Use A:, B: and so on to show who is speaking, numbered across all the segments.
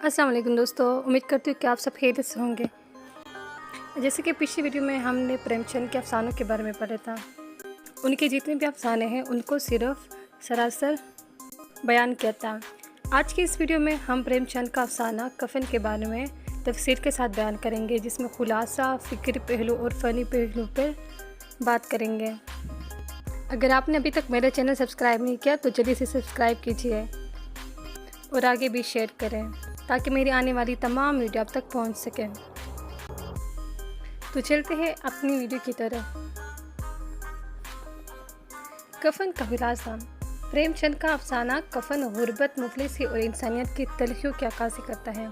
A: अस्सलाम वालेकुम दोस्तों, उम्मीद करती हूँ कि आप सब खैरियत से होंगे। जैसे कि पिछली वीडियो में हमने प्रेमचंद के अफसानों के बारे में पढ़ा था। उनके जितने भी अफसाने हैं उनको सिर्फ सरासर बयान किया था। आज की इस वीडियो में हम प्रेमचंद का अफसाना कफन के बारे में तफसीर के साथ बयान करेंगे, जिसमें खुलासा, फ़िक्री पहलू और फ़नी पहलू पर बात करेंगे। अगर आपने अभी तक मेरा चैनल सब्सक्राइब नहीं किया तो जल्दी से सब्सक्राइब कीजिए और आगे भी शेयर करें ताकि मेरी आने वाली तमाम वीडियो आप तक पहुंच सके। तो चलते हैं अपनी वीडियो की तरफ। कफन का खुलासा। प्रेमचंद का अफसाना कफन गुर्बत, मुफलिसी और इंसानियत की तलखियों की अक्कासी करता है।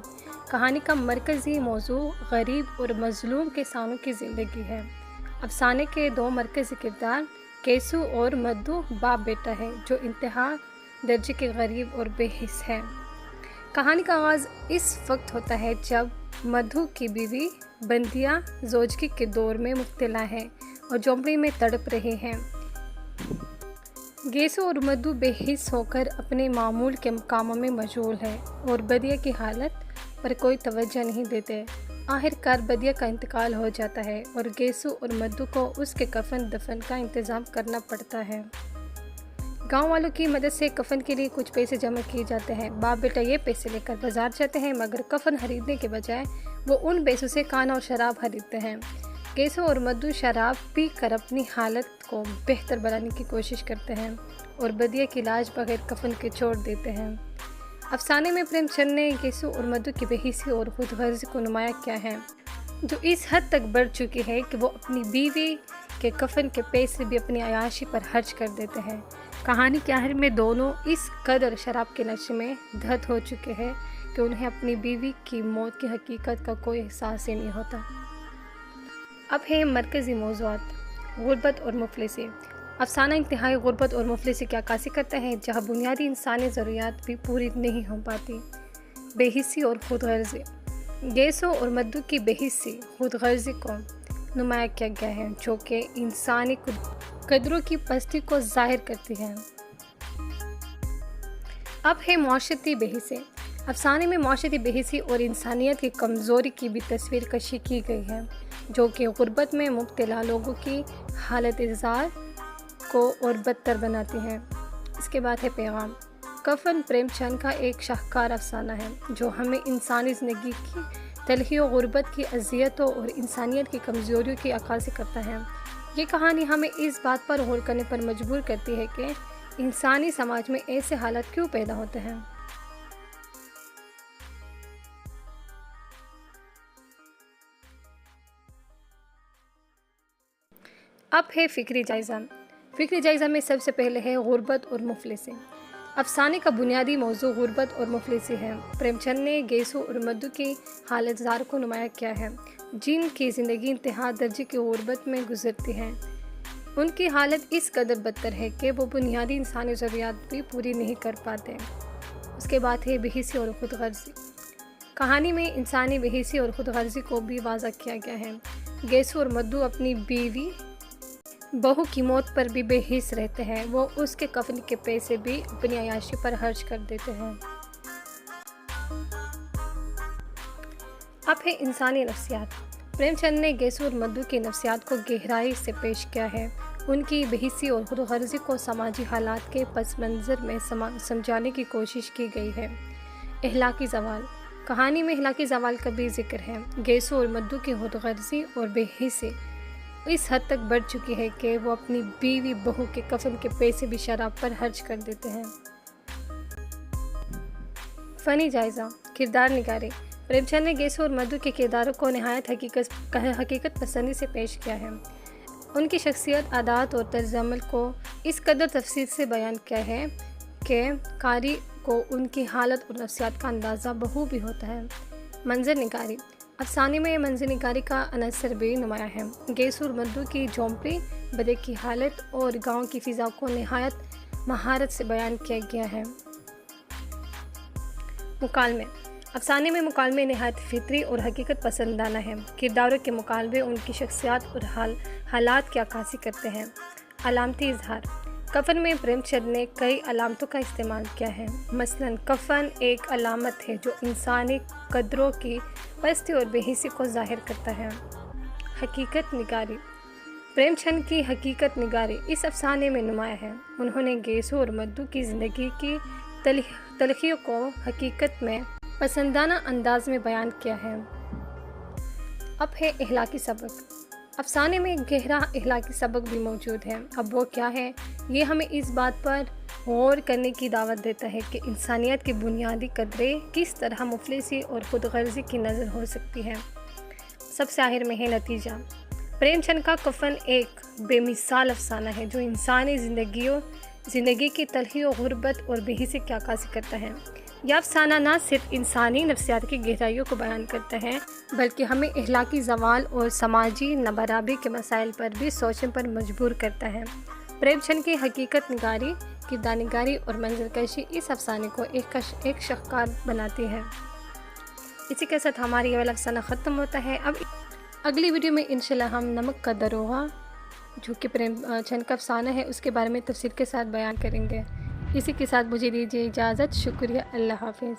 A: कहानी का मरकज़ी मौजू गरीब और मजलूम किसानों की ज़िंदगी है। अफसाने के दो मरकज़ी किरदार केसू और मद्दू बाप बेटा है जो इंतहा दर्जे के गरीब और बेहिस है। कहानी का आगाज़ इस वक्त होता है जब मधु की बीवी बंदिया ज़ोजगी के दौर में मुब्तला है और झोंपड़ी में तड़प रहे हैं। गेसू और मधु बेहिस होकर अपने मामूल के कामों में मशगूल है और बदिया की हालत पर कोई तवज्जो नहीं देते। आखिरकार बदिया का इंतकाल हो जाता है और गेसू और मधु को उसके कफन दफन का इंतज़ाम करना पड़ता है। गांव वालों की मदद से कफन के लिए कुछ पैसे जमा किए जाते हैं। बाप बेटा ये पैसे लेकर बाजार जाते हैं, मगर कफन खरीदने के बजाय वो उन पैसों से खाना और शराब खरीदते हैं। केसू और मधु शराब पी कर अपनी हालत को बेहतर बनाने की कोशिश करते हैं और बदिया की लाश बगैर कफन के छोड़ देते हैं। अफसाने में प्रेमचंद ने केसू और मधु की बेहिसी और खुदगर्जी को नुमाया किया है, जो इस हद तक बढ़ चुकी है कि वो अपनी बीवी के कफन के पैसे भी अपनी अयाशी पर खर्च कर देते हैं। कहानी के आखिर में दोनों इस कदर शराब के नशे में धत हो चुके हैं कि उन्हें अपनी बीवी की मौत की हकीकत का कोई एहसास ही नहीं होता। अब है मरकज़ी मौज़ूआत, गुर्बत और मुफलिसी। अफसाना इंतहाई गुर्बत और मुफलिसी की अक्कासी करता है, जहाँ बुनियादी इंसानी ज़रूरियात भी पूरी नहीं हो पाती। बेहिसी और खुदगर्जी। गेसो और मद्दू की बेहिसी, खुदगर्जी को नुमाया किया गया है, जो कि इंसानी कदरों की पस्ती को जाहिर करती है। अब है मुआशरती बेहिसी। अफसाने में मुआशरती बेहिसी और इंसानियत की कमज़ोरी की भी तस्वीर कशी की गई है, जो कि गुर्बत में मुब्तला लोगों की हालत इज़्ज़ार को और बदतर बनाती है। इसके बाद है पैगाम। कफन प्रेमचंद का एक शाहकार अफसाना है, जो हमें इंसानी ज़िंदगी की तलखियों, गुर्बत की अज़ियतों और इंसानियत की कमज़ोरियों की अक्कासी करता है। ये कहानी हमें इस बात पर गौर करने पर मजबूर करती है कि इंसानी समाज में ऐसे हालात क्यों पैदा होते हैं। अब है फ़िक्री जायज़ा। फ़िक्री जायज़ा में सबसे पहले है गुर्बत और मुफलिसी। अफसाने का बुनियादी मौजू गुर्बत और मुफलिसी है। प्रेमचंद ने गेसू और मधु की हालत ज़ार को नुमाया किया है, जिनकी ज़िंदगी इंतहा दर्जे की गुर्बत में गुजरती है। उनकी हालत इस कदर बदतर है कि वो बुनियादी इंसानी ज़रूरियात भी पूरी नहीं कर पाते। उसके बाद है बेहिसी और खुदगर्जी। कहानी में इंसानी बेहिसी और खुदगर्जी को भी वाज़ा किया गया है। गेसू और मधु अपनी बीवी बहू की मौत पर भी बेहिस रहते हैं। वो उसके कफन के पैसे भी अपनी अयाशी पर खर्च कर देते हैं। अब है इंसानी नफ्सियात। प्रेमचंद ने गेसू और मधु की नफ्सियात को गहराई से पेश किया है। उनकी बेहिसी और खुदगर्जी को समाजी हालात के पस मंज़र में समझाने की कोशिश की गई है। अखलाकी ज़वाल। कहानी में अखलाकी ज़वाल का भी जिक्र है। गेसू और मधु की खुदगर्जी और बेहिसी इस हद तक बढ़ चुकी है कि वो अपनी बीवी बहू के कफन के पैसे भी शराब पर खर्च कर देते हैं। फ़नी जायज़ा। किरदार निगारी। प्रेमचंद ने गेसू और मधु के किरदारों को नहायत हकीकत पसंदी से पेश किया है। उनकी शख्सियत, आदात और तर्ज़ अमल को इस कदर तफसील से बयान किया है कि कारी को उनकी हालत और नफ्सियात का अंदाज़ा बखूबी होता है। मंजर निगारी। अफसाने में मंजर निगारी का अनसर भी नुमाया है। गेसू और मधु की झोंपड़ी, बदे की हालत और गांव की फ़िज़ा को नहायत महारत से बयान किया गया है। मुकालमे। अफसाने में मुकालमे नहायत फितरी और हकीकत पसंदाना है। किरदारों के मुकालमे उनकी शख्सियत और हालात की अक्कासी करते हैं। अलामती इजहार। कफन में प्रेमचंद ने कई अलामतों का इस्तेमाल किया है। मसलन कफन एक अलामत है जो इंसानी कदरों की पस्ती और बेहिसी को ज़ाहिर करता है। हकीकत निगारी। प्रेमचंद की हकीकत निगारी इस अफसाने में नुमाया है। उन्होंने गेसू और मद्दू की ज़िंदगी की तलखियों को हकीकत में पसंदाना अंदाज में बयान किया है। अब है इखलाकी सबक। अफसाने में एक गहरा इखलाकी सबक भी मौजूद है। अब वो क्या है, ये हमें इस बात पर गौर करने की दावत देता है कि इंसानियत की बुनियादी कदरें किस तरह मुफलिसी और खुदगर्जी की नज़र हो सकती है। सबसे आखिर में है नतीजा। प्रेमचंद का कफन एक बेमिसाल अफसाना है जो इंसानी ज़िंदगी की तलखी और गुर्बत और बेहिसी की अक्कासी करता है। यह अफसाना न सिर्फ इंसानी नफ्सियात की गहराइयों को बयान करता है बल्कि हमें इखलाकी ज़वाल और समाजी नबराबरी के मसाइल पर भी सोचने पर मजबूर करता है। प्रेमचंद की हकीकत निगारी, किरदारनिगारी और मंजरकशी इस अफसाने को एक शाहकार बनाती है। इसी के साथ हमारी ये वाला अफसाना ख़त्म होता है। अब अगली वीडियो में इंशाल्लाह हम नमक का दरोगा जो कि प्रेमचंद का अफसाना है उसके बारे में तफसील के साथ बयान करेंगे। इसी के साथ मुझे दीजिए इजाज़त। शुक्रिया। अल्लाह हाफिज़।